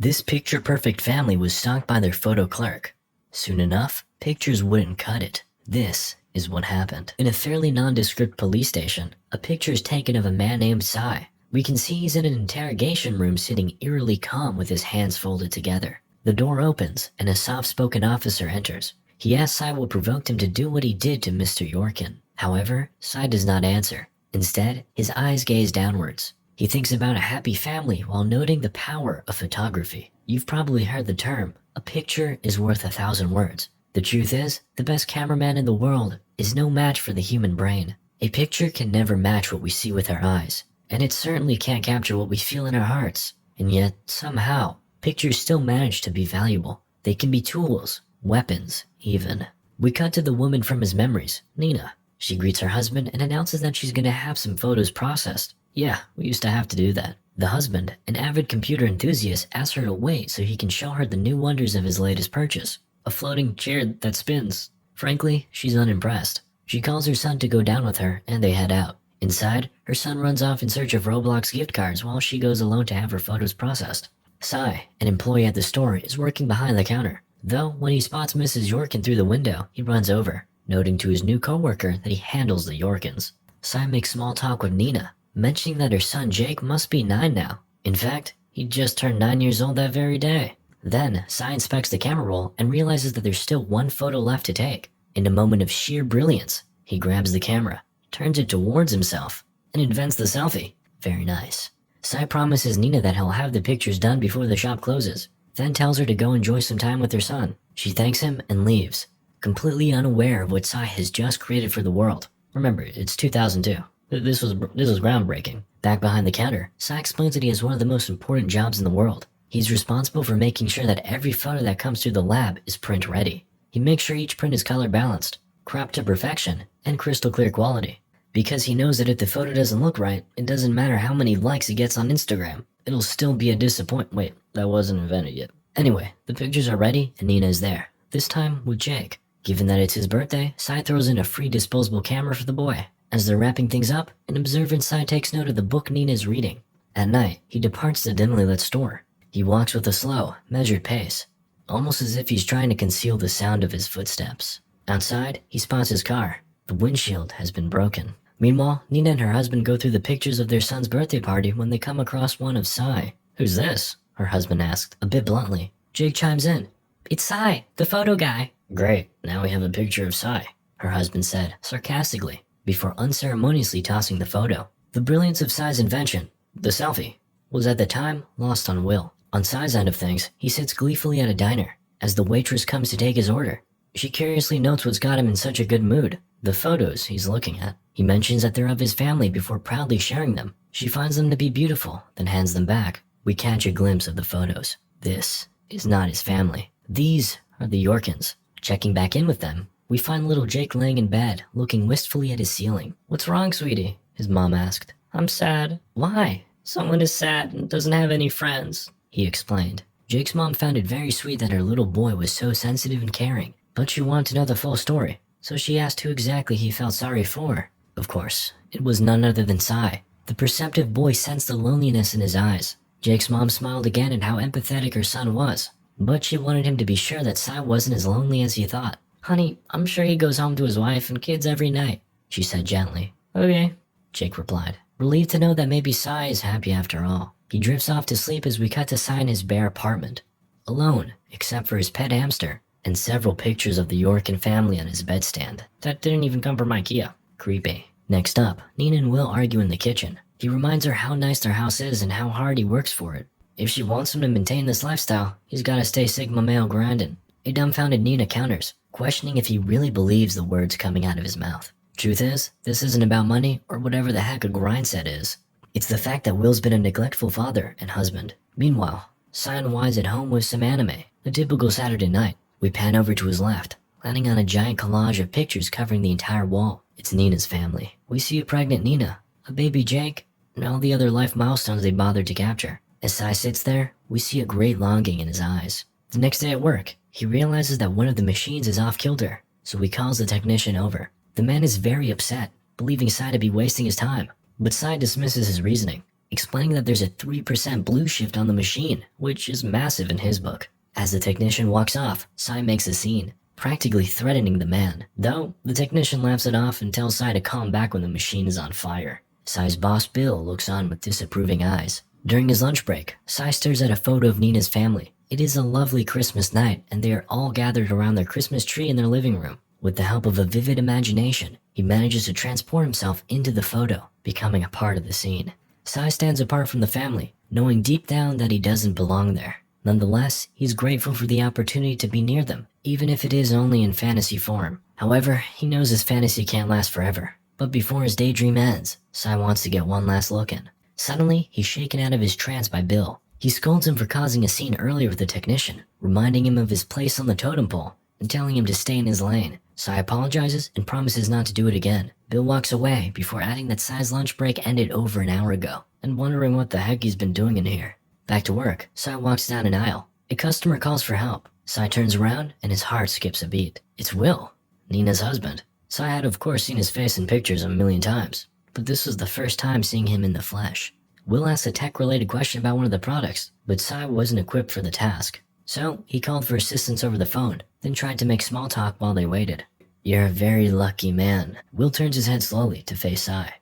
This picture-perfect family was stalked by their photo clerk. Soon enough, pictures wouldn't cut it. This is what happened. In a fairly nondescript police station, a picture is taken of a man named Sai. We can see he's in an interrogation room sitting eerily calm with his hands folded together. The door opens and a soft-spoken officer enters. He asks Sai what provoked him to do what he did to Mr. Yorkin. However, Sai does not answer. Instead, his eyes gaze downwards. He thinks about a happy family while noting the power of photography. You've probably heard the term, a picture is worth 1,000 words. The truth is, the best cameraman in the world is no match for the human brain. A picture can never match what we see with our eyes, and it certainly can't capture what we feel in our hearts. And yet, somehow, pictures still manage to be valuable. They can be tools, weapons, even. We cut to the woman from his memories, Nina. She greets her husband and announces that she's gonna have some photos processed. Yeah, we used to have to do that. The husband, an avid computer enthusiast, asks her to wait so he can show her the new wonders of his latest purchase, a floating chair that spins. Frankly, she's unimpressed. She calls her son to go down with her and they head out. Inside, her son runs off in search of Roblox gift cards while she goes alone to have her photos processed. Sai, an employee at the store, is working behind the counter. Though, when he spots Mrs. Yorkin through the window, he runs over, noting to his new coworker that he handles the Yorkins. Sai makes small talk with Nina, mentioning that her son Jake must be 9 now. In fact, he just turned 9 years old that very day. Then, Sai inspects the camera roll and realizes that there's still one photo left to take. In a moment of sheer brilliance, he grabs the camera, turns it towards himself, and invents the selfie. Very nice. Sai promises Nina that he'll have the pictures done before the shop closes, then tells her to go enjoy some time with her son. She thanks him and leaves, completely unaware of what Sai has just created for the world. Remember, it's 2002. This was groundbreaking. Back behind the counter, Sai explains that he has one of the most important jobs in the world. He's responsible for making sure that every photo that comes through the lab is print ready. He makes sure each print is color balanced, cropped to perfection, and crystal clear quality. Because he knows that if the photo doesn't look right, it doesn't matter how many likes he gets on Instagram. It'll still be a disappointment. Wait, that wasn't invented yet. Anyway, the pictures are ready and Nina is there. This time with Jake. Given that it's his birthday, Sai throws in a free disposable camera for the boy. As they're wrapping things up, an observant Sai takes note of the book Nina is reading. At night, he departs the dimly lit store. He walks with a slow, measured pace, almost as if he's trying to conceal the sound of his footsteps. Outside, he spots his car. The windshield has been broken. Meanwhile, Nina and her husband go through the pictures of their son's birthday party when they come across one of Sai. "Who's this?" her husband asked, a bit bluntly. Jake chimes in. "It's Sai, the photo guy." "Great, now we have a picture of Sai," her husband said, sarcastically, before unceremoniously tossing the photo. The brilliance of Sai's invention, the selfie, was at the time lost on Will. On Sai's end of things, he sits gleefully at a diner. As the waitress comes to take his order, she curiously notes what's got him in such a good mood, the photos he's looking at. He mentions that they're of his family before proudly sharing them. She finds them to be beautiful, then hands them back. We catch a glimpse of the photos. This is not his family. These are the Yorkins. Checking back in with them, we find little Jake laying in bed, looking wistfully at his ceiling. "What's wrong, sweetie?" his mom asked. "I'm sad." "Why?" "Someone is sad and doesn't have any friends," he explained. Jake's mom found it very sweet that her little boy was so sensitive and caring, but she wanted to know the full story, so she asked who exactly he felt sorry for. Of course, it was none other than Sai. The perceptive boy sensed the loneliness in his eyes. Jake's mom smiled again at how empathetic her son was, but she wanted him to be sure that Sai wasn't as lonely as he thought. "Honey, I'm sure he goes home to his wife and kids every night," she said gently. "Okay," Jake replied, relieved to know that maybe Sai is happy after all. He drifts off to sleep as we cut to Sai in his bare apartment, alone except for his pet hamster and several pictures of the Yorkin family on his bedstand. That didn't even come from IKEA. Creepy. Next up, Nina and Will argue in the kitchen. He reminds her how nice their house is and how hard he works for it. If she wants him to maintain this lifestyle, he's gotta stay Sigma male grindin'. A dumbfounded Nina counters, questioning if he really believes the words coming out of his mouth. Truth is, this isn't about money or whatever the heck a grind set is. It's the fact that Will's been a neglectful father and husband. Meanwhile, Sai unwinds at home with some anime, a typical Saturday night. We pan over to his left, landing on a giant collage of pictures covering the entire wall. It's Nina's family. We see a pregnant Nina, a baby Jake, and all the other life milestones they bothered to capture. As Sai sits there, we see a great longing in his eyes. The next day at work, he realizes that one of the machines is off kilter, so he calls the technician over. The man is very upset, believing Sai to be wasting his time, but Sai dismisses his reasoning. explaining that there's a 3% blue shift on the machine, which is massive in his book. As the technician walks off, Sai makes a scene, practically threatening the man, though the technician laughs it off and tells Sai to calm back when the machine is on fire. Sai's boss Bill looks on with disapproving eyes. During his lunch break, Sai stares at a photo of Nina's family. It is a lovely Christmas night, and they are all gathered around their Christmas tree in their living room. With the help of a vivid imagination, he manages to transport himself into the photo, becoming a part of the scene. Sai stands apart from the family, knowing deep down that he doesn't belong there. Nonetheless, he's grateful for the opportunity to be near them, even if it is only in fantasy form. However, he knows his fantasy can't last forever. But before his daydream ends, Sai wants to get one last look in. Suddenly, he's shaken out of his trance by Bill. He scolds him for causing a scene earlier with the technician, reminding him of his place on the totem pole and telling him to stay in his lane. Sai apologizes and promises not to do it again. Bill walks away before adding that Sai's lunch break ended over an hour ago and wondering what the heck he's been doing in here. Back to work, Sai walks down an aisle. A customer calls for help. Sai turns around and his heart skips a beat. It's Will, Nina's husband. Sai had of course seen his face in pictures a million times, but this was the first time seeing him in the flesh. Will asks a tech-related question about one of the products, but Sai wasn't equipped for the task. So he called for assistance over the phone, then tried to make small talk while they waited. You're a very lucky man. Will turns his head slowly to face Sai.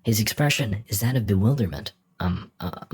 His expression is that of bewilderment. I'm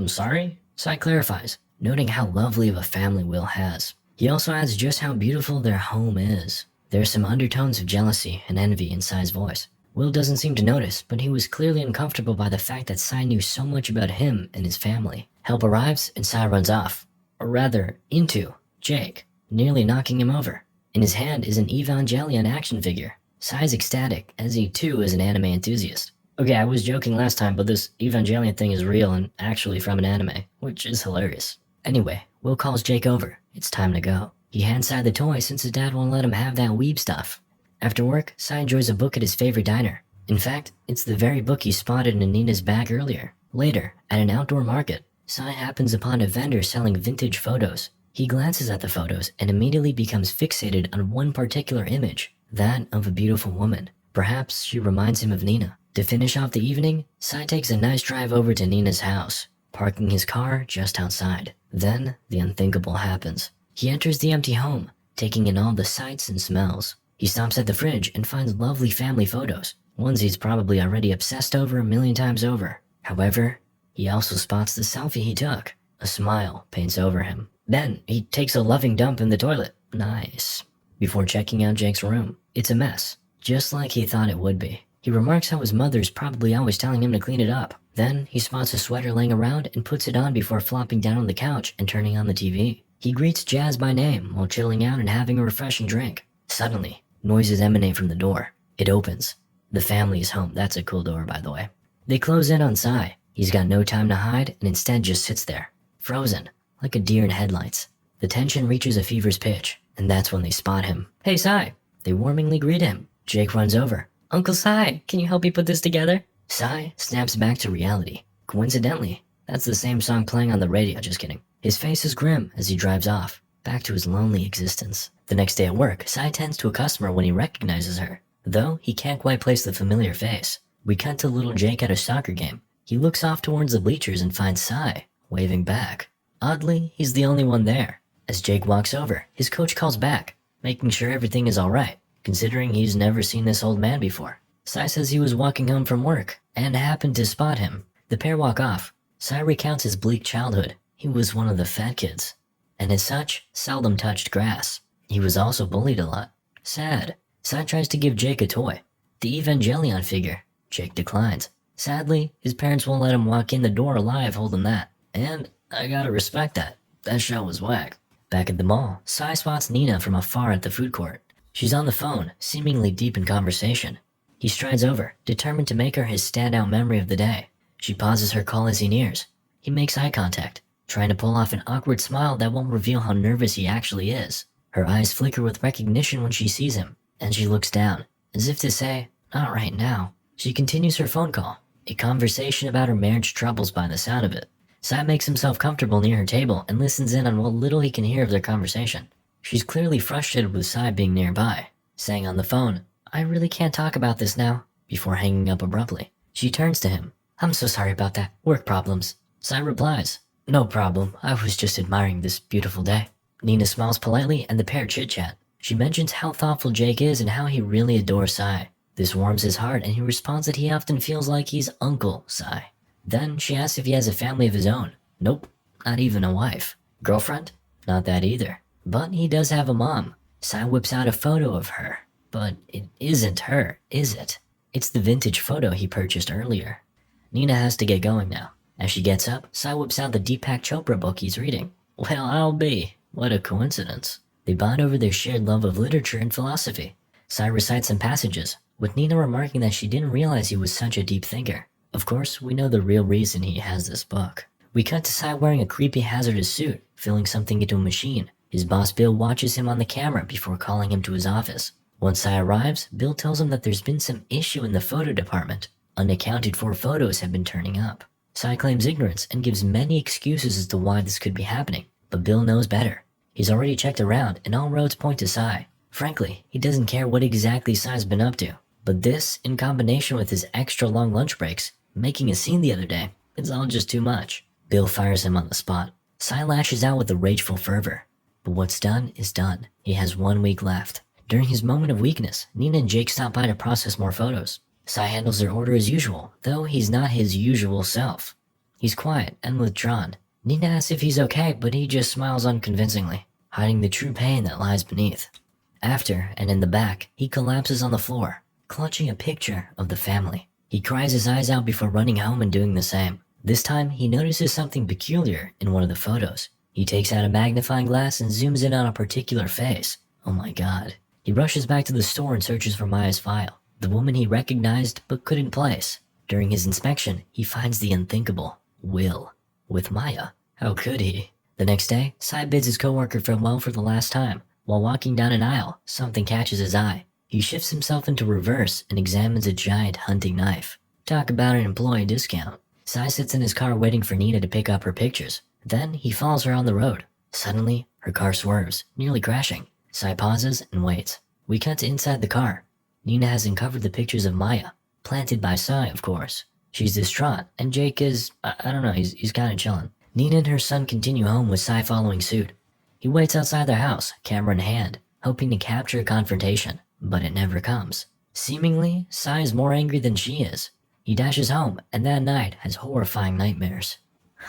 sorry? Sai clarifies, noting how lovely of a family Will has. He also adds just how beautiful their home is. There are some undertones of jealousy and envy in Sai's voice. Will doesn't seem to notice, but he was clearly uncomfortable by the fact that Sai knew so much about him and his family. Help arrives and Sai runs off, or rather, into Jake, nearly knocking him over. In his hand is an Evangelion action figure. Sai's ecstatic, as he too is an anime enthusiast. Okay, I was joking last time, but this Evangelion thing is real and actually from an anime, which is hilarious. Anyway, Will calls Jake over. It's time to go. He hands Sai the toy since his dad won't let him have that weeb stuff. After work, Sai enjoys a book at his favorite diner. In fact, it's the very book he spotted in Nina's bag earlier. Later, at an outdoor market, Sai happens upon a vendor selling vintage photos. He glances at the photos and immediately becomes fixated on one particular image, that of a beautiful woman. Perhaps she reminds him of Nina. To finish off the evening, Sai takes a nice drive over to Nina's house, parking his car just outside. Then, the unthinkable happens. He enters the empty home, taking in all the sights and smells. He stops at the fridge and finds lovely family photos, ones he's probably already obsessed over a million times over. However, he also spots the selfie he took. A smile paints over him. Then, he takes a loving dump in the toilet. Nice. Before checking out Jake's room, it's a mess, just like he thought it would be. He remarks how his mother's probably always telling him to clean it up. Then, he spots a sweater laying around and puts it on before flopping down on the couch and turning on the TV. He greets Jazz by name while chilling out and having a refreshing drink. Suddenly, noises emanate from the door. It opens. The family is home. That's a cool door, by the way. They close in on Sai. He's got no time to hide and instead just sits there, frozen, like a deer in headlights. The tension reaches a fever's pitch, and that's when they spot him. Hey, Sai! They warmingly greet him. Jake runs over. Uncle Sai, can you help me put this together? Sai snaps back to reality. Coincidentally, that's the same song playing on the radio, just kidding. His face is grim as he drives off, back to his lonely existence. The next day at work, Sai tends to a customer when he recognizes her, though he can't quite place the familiar face. We cut to little Jake at a soccer game. He looks off towards the bleachers and finds Sai, waving back. Oddly, he's the only one there. As Jake walks over, his coach calls back, making sure everything is alright, considering he's never seen this old man before. Sai says he was walking home from work, and happened to spot him. The pair walk off. Sai recounts his bleak childhood. He was one of the fat kids, and as such, seldom touched grass. He was also bullied a lot. Sad. Sai tries to give Jake a toy, the Evangelion figure. Jake declines. Sadly, his parents won't let him walk in the door alive holding that. And I gotta respect that. That show was whack. Back at the mall, Sai spots Nina from afar at the food court. She's on the phone, seemingly deep in conversation. He strides over, determined to make her his standout memory of the day. She pauses her call as he nears. He makes eye contact, trying to pull off an awkward smile that won't reveal how nervous he actually is. Her eyes flicker with recognition when she sees him, and she looks down, as if to say, not right now. She continues her phone call, a conversation about her marriage troubles by the sound of it. Sai makes himself comfortable near her table and listens in on what little he can hear of their conversation. She's clearly frustrated with Sai being nearby, saying on the phone, I really can't talk about this now, before hanging up abruptly. She turns to him. I'm so sorry about that. Work problems. Sai replies, "No problem, I was just admiring this beautiful day." Nina smiles politely and the pair chit-chat. She mentions how thoughtful Jake is and how he really adores Sai. This warms his heart and he responds that he often feels like he's Uncle Sai. Then she asks if he has a family of his own. Nope, not even a wife. Girlfriend? Not that either. But he does have a mom. Sai whips out a photo of her. But it isn't her, is it? It's the vintage photo he purchased earlier. Nina has to get going now. As she gets up, Sai whips out the Deepak Chopra book he's reading. Well, I'll be. What a coincidence. They bond over their shared love of literature and philosophy. Sai recites some passages, with Nina remarking that she didn't realize he was such a deep thinker. Of course, we know the real reason he has this book. We cut to Sai wearing a creepy hazardous suit, filling something into a machine. His boss Bill watches him on the camera before calling him to his office. Once Sai arrives, Bill tells him that there's been some issue in the photo department. Unaccounted for photos have been turning up. Sai claims ignorance and gives many excuses as to why this could be happening, but Bill knows better. He's already checked around and all roads point to Sai. Frankly, he doesn't care what exactly Sai's been up to, but this, in combination with his extra long lunch breaks, making a scene the other day, it's all just too much. Bill fires him on the spot. Sai lashes out with a rageful fervor. But what's done is done. He has 1 week left. During his moment of weakness, Nina and Jake stop by to process more photos. Sai handles their order as usual, though he's not his usual self. He's quiet and withdrawn. Nina asks if he's okay, but he just smiles unconvincingly, hiding the true pain that lies beneath. After, and in the back, he collapses on the floor, clutching a picture of the family. He cries his eyes out before running home and doing the same. This time, he notices something peculiar in one of the photos. He takes out a magnifying glass and zooms in on a particular face. Oh my god. He rushes back to the store and searches for Maya's file, the woman he recognized but couldn't place. During his inspection, he finds the unthinkable. Will. With Maya. How could he? The next day, Sai bids his coworker farewell for the last time. While walking down an aisle, something catches his eye. He shifts himself into reverse and examines a giant hunting knife. Talk about an employee discount. Sai sits in his car waiting for Nina to pick up her pictures. Then he follows her on the road. Suddenly, her car swerves, nearly crashing. Sai pauses and waits. We cut to inside the car. Nina has uncovered the pictures of Maya, planted by Sai, of course. She's distraught, and Jake is, I don't know, he's kinda chilling. Nina and her son continue home with Sai following suit. He waits outside their house, camera in hand, hoping to capture a confrontation, but it never comes. Seemingly, Sai is more angry than she is. He dashes home, and that night has horrifying nightmares.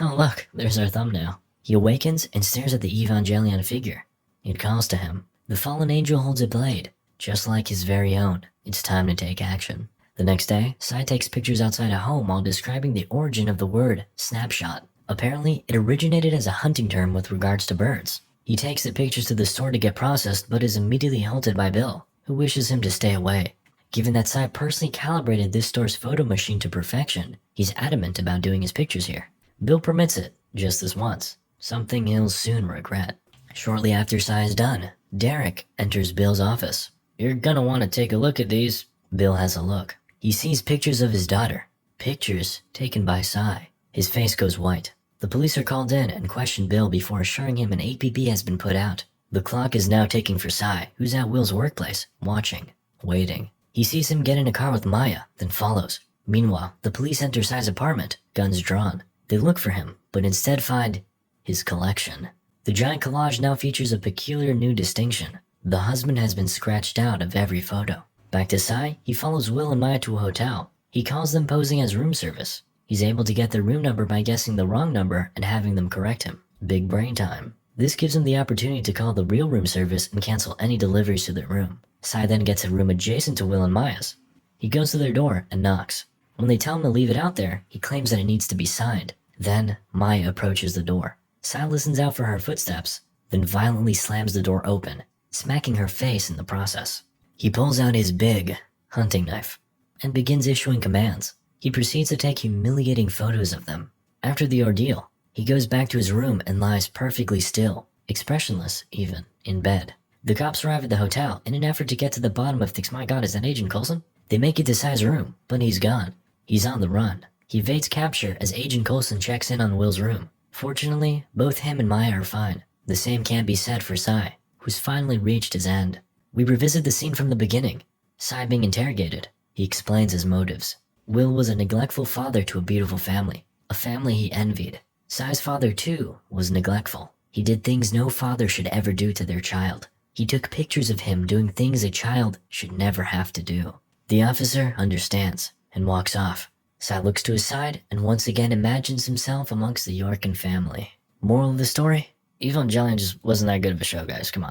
Oh look, there's our thumbnail. He awakens and stares at the Evangelion figure. It calls to him. The fallen angel holds a blade, just like his very own. It's time to take action. The next day, Sai takes pictures outside a home while describing the origin of the word snapshot. Apparently, it originated as a hunting term with regards to birds. He takes the pictures to the store to get processed, but is immediately halted by Bill, who wishes him to stay away. Given that Sai personally calibrated this store's photo machine to perfection, he's adamant about doing his pictures here. Bill permits it, just this once, something he'll soon regret. Shortly after Sai is done, Derek enters Bill's office. You're gonna want to take a look at these. Bill has a look. He sees pictures of his daughter. Pictures taken by Sai. His face goes white. The police are called in and question Bill before assuring him an APB has been put out. The clock is now ticking for Sai, who's at Will's workplace, watching, waiting. He sees him get in a car with Maya, then follows. Meanwhile, the police enter Sai's apartment, guns drawn. They look for him, but instead find his collection. The giant collage now features a peculiar new distinction. The husband has been scratched out of every photo. Back to Sai, he follows Will and Maya to a hotel. He calls them posing as room service. He's able to get their room number by guessing the wrong number and having them correct him. Big brain time. This gives him the opportunity to call the real room service and cancel any deliveries to their room. Sai then gets a room adjacent to Will and Maya's. He goes to their door and knocks. When they tell him to leave it out there, he claims that it needs to be signed. Then, Maya approaches the door. Sai listens out for her footsteps, then violently slams the door open, smacking her face in the process. He pulls out his big hunting knife and begins issuing commands. He proceeds to take humiliating photos of them. After the ordeal, he goes back to his room and lies perfectly still, expressionless even, in bed. The cops arrive at the hotel in an effort to get to the bottom of things. My god, is that Agent Coulson? They make it to Sai's room, but he's gone. He's on the run. He evades capture as Agent Coulson checks in on Will's room. Fortunately, both him and Maya are fine. The same can't be said for Sai, who's finally reached his end. We revisit the scene from the beginning. Sai being interrogated. He explains his motives. Will was a neglectful father to a beautiful family. a family he envied. Sai's father, too, was neglectful. He did things no father should ever do to their child. He took pictures of him doing things a child should never have to do. The officer understands and walks off. Sai looks to his side and once again imagines himself amongst the Yorkin family. Moral of the story? Evangelion just wasn't that good of a show, guys. Come on.